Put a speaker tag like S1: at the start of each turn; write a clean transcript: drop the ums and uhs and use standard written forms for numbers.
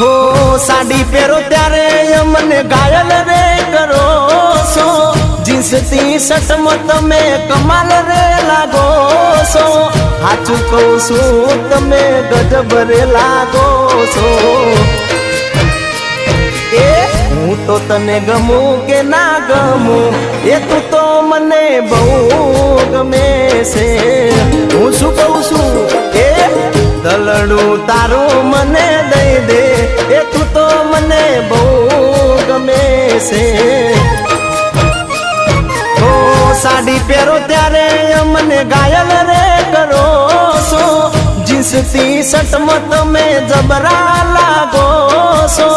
S1: હો સાડી પહેરો ત્યારે મને ઘાયલ રે કરો છો જીન્સ ટી શર્ટમાં તમે કમાલ રે લાગો છો સાચું કહું છું તમે ગજબ રે લાગો છો એ હું તો તને ગમું કે ના ગમું એ તું તો મને બહુ ગમે છે હું શું કહું છું એ દલડું તારું મને દઈ દે એ તું તો મને બહુ ગમે છે ઓ સાડી પહેરો ત્યારે મને ઘાયલ રે કરો છો જીન્સ ટી શર્ટમાં તમે જબરા લાગો છો